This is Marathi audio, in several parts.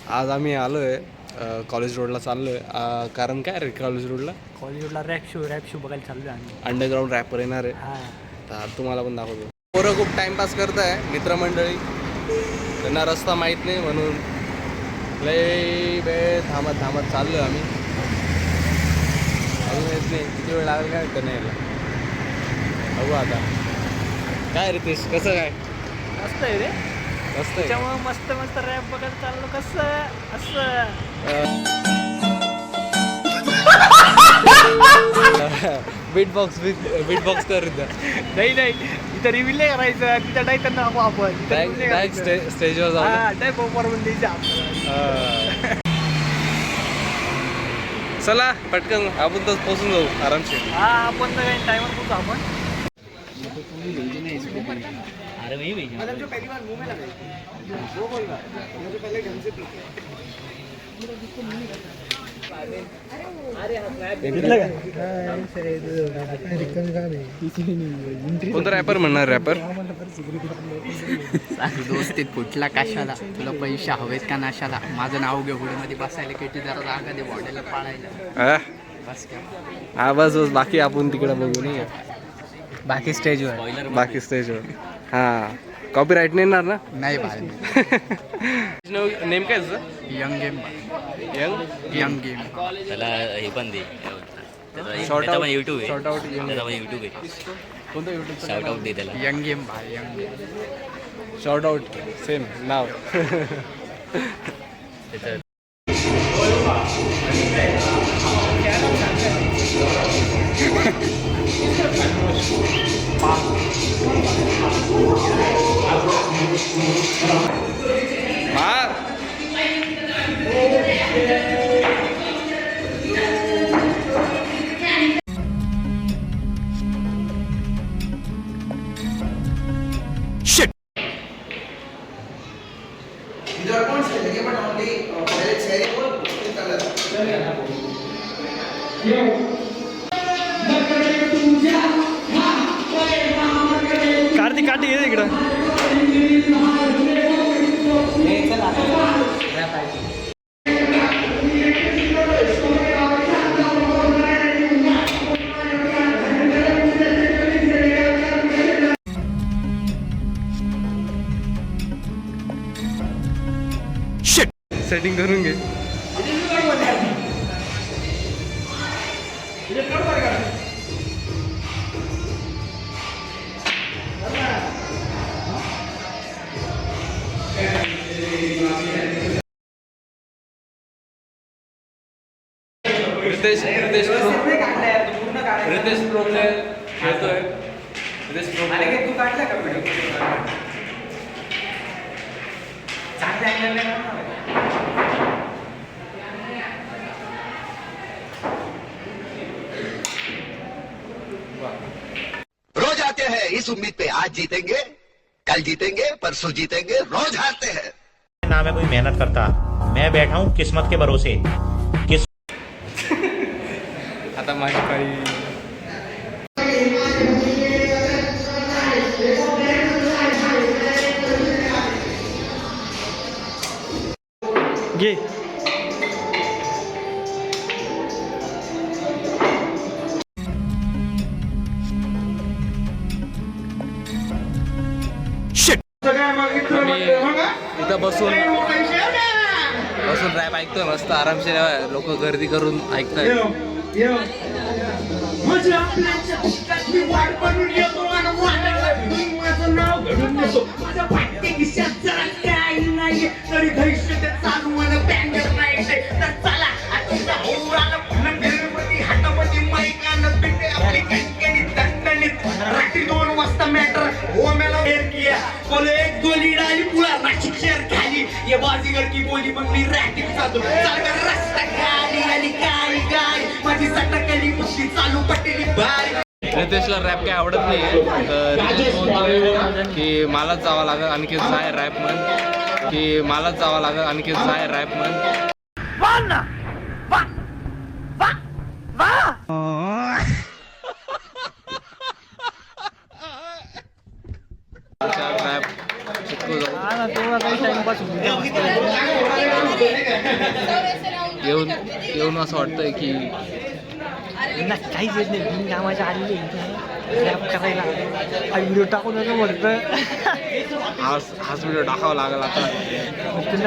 आज आम्ही आलो आहे कॉलेज रोडला चाललो आहे. कारण काय रे कॉलेज रोडला रॅप शो बघायला चाललो आम्ही. अंडरग्राऊंड रॅपर येणार आहे. तर तुम्हाला पण दाखवतो. पोरं खूप टाईमपास करत आहे मित्रमंडळी. त्यांना रस्ता माहीत नाही म्हणून लय वेळ थांबत चाललो आहे आम्ही. अजून येत नाही. किती वेळ लागेल काय वाटतं नाही यायला. बघू आता. काय रितेश कसं काय? मस्त आहे रे. मस्त आहे. त्याच्यामुळे मस्त मस्त रॅप बघायला चाललो. कसं असं बीटबॉक्स कर इथं. नाही इथं रिव्हिल नाही करायचं. तिथं नाही तर नको आपण स्टेजवर जाऊ. नाही परफॉर्मन्स द्यायचं आपल्याला. चला पटकन आपण तर पोहोचून जाऊ आरामशीर. आपण तर काही टायमर पोहोचू आपण. कोणता रॅपर म्हणणार रॅपर? दोस्तीत कुठला कशाला, तुला पैसे हवेत का नाशाला, माझं नाव घे हुडीमध्ये बसायला, किती जरा जागा दे बॉडेला पाळायला. बस क्या हा बस बाकी आपण तिकडे बघू नाही. बाकी स्टेजवर हां कॉपीराईट नाही येणार ना? नाही नेम काय तुझं? यंग गेम यंग गेम त्याला हे पण दे short out YouTube short out YouTube आहे कोणतं युट्यूब? शाउट आउट दे त्याला. यंग गेम भाई young game. Short out same नाव. त्याचं कार्तिक ये इकडं. सेटिंग करून घे. रितेश प्रो प्लेयर खेळतोय. Riteish pro player. तू काढला का रोज आते हैं इस उम्मीद पे आज जीतेंगे, कल जीतेंगे, परसों जीतेंगे, रोज हारते हैं. ना मैं कोई मेहनत करता, मैं बैठा हूँ किस्मत के भरोसे. आता माझी काही घे. इथं बसून रॅप ऐकतोय मस्त आरामशीर. लोक गर्दी करून ऐकताय. रात्री 2 वाजता मॅटर हो मला किया बोले एक गोली डाली पुरा नाशिक शहर खाली ये बाजीगर की बोली बंगली रॅटिंग चालू चालकर रस्ता खाली आली काय गाय माझी सटकली मुस्ती चालू पटेली बाय. रितेशला रॅप काय आवडत नाही. तर रितेश बोलतोय की मलाच जावं लागेल आणखी जाय रॅप म्हण. की मलाच जावं लागेल आणखी जाय रॅप म्हण. रॅप शिकतो जाऊ. येऊन असं वाटतंय की ना काहीच येत नाही बिन कामाच्या आलेले रॅप करायला व्हिडिओ टाकून असं म्हणतं हाच व्हिडिओ टाकावा लागेल आता.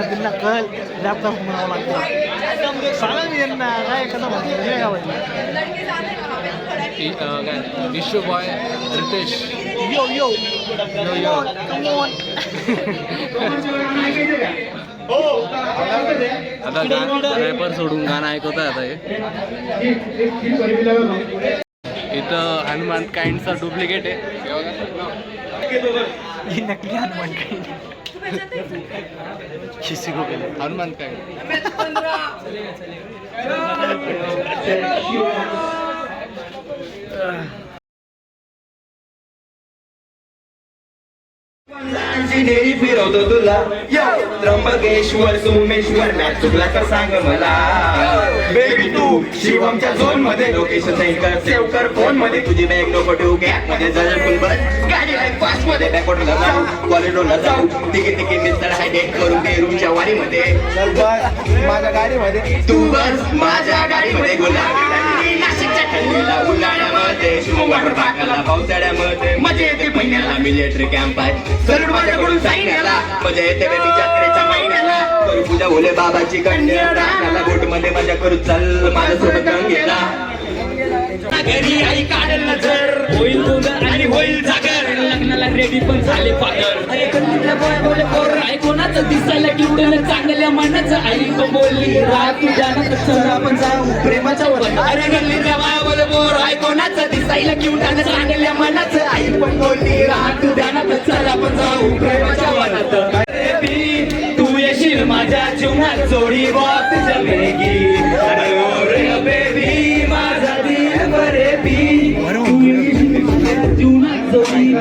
त्यांना कळ रॅप टाकून म्हणावं लागतं. सांगा मी यांना काय कसं म्हणतो नाही गावाला इशू बॉय रितेश यो यो यो आता रॅपर सोडून गाणं ऐकवत आहे आता हे. इथं हनुमान काइंडचा डुप्लिकेट आहे हे नकली हनुमान काही खिसी को गेले हनुमान काइंड. डेरी फिरवतो तुला यो त्र्यंबकेश्वर सोमेश्वर मॅच चुकला तर सांग मला बेबी तू शिवमच्या झोन मध्ये लोकेशन सेव्ह कर फोन मध्ये तुझी बॅग नको ठेवू गॅप मध्ये जर फुल बस गाडी फास्ट मध्ये बॅकवॉर्डला जाऊ कॉरिडोरला जाऊ तिके मिस्टर हाय डेट करून ते रूमच्या वारीमध्ये माझ्या गाडीमध्ये तू बस माझ्या गाडीमध्ये गुलाबी नाशिकच्या थंडीला उन्हाळ्यामध्ये शिववाटर पाकाला पावसाळ्यामध्ये मजा येते महिन्याला मिलिटरी कॅम्प आहे सरुड माझ्याकडून सैन्याला मजा येते बेबी जात्रेच्या महिन्याला करू पूजा भोले बाबाची कन्या रानाला बोट मध्ये मजा करू चल माझ्यासोबत गंगेला घरी आई काढेल नजर होईल गोंधळ आणि होईल जागर लग्नाला रेडी पण झाले पागर अरे गल्लीतल्या बोले पोर आई कोणाचं दिसायला किवडलं चांगल्या मनाचं आई बोलली रात तुझ्या चल आपण जाऊ प्रेमाच्या वर अरे गल्लीतल्या बोले पोर आई कोणाचं दिसायला किवडलं चांगल्या मनाचं आई पण बोलली रात तुझ्या चल आपण जाऊ प्रेमाच्या वनात अरे बी तू येशील माझ्या जीवनात जोडी बात जमेगी अरे ओ रे बेबी माझा दिल बरे बी तू येशील माझ्या जीवनात जोडी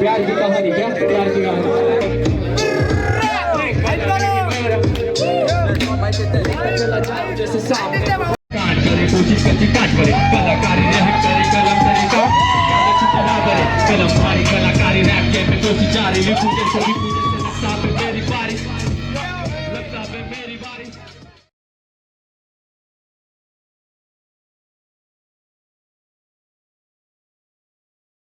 प्यार की कहानी क्या प्यार की कहानी जैसे सामने काट करे कोशिश करती काट करे कलाकारी रैप करे कलम करे काट चितना करे कलम मारी कलाकारी रैप के में कोशिश जारी लिखूं जैसे भी पूरे से नक्शा पे मेरी बारी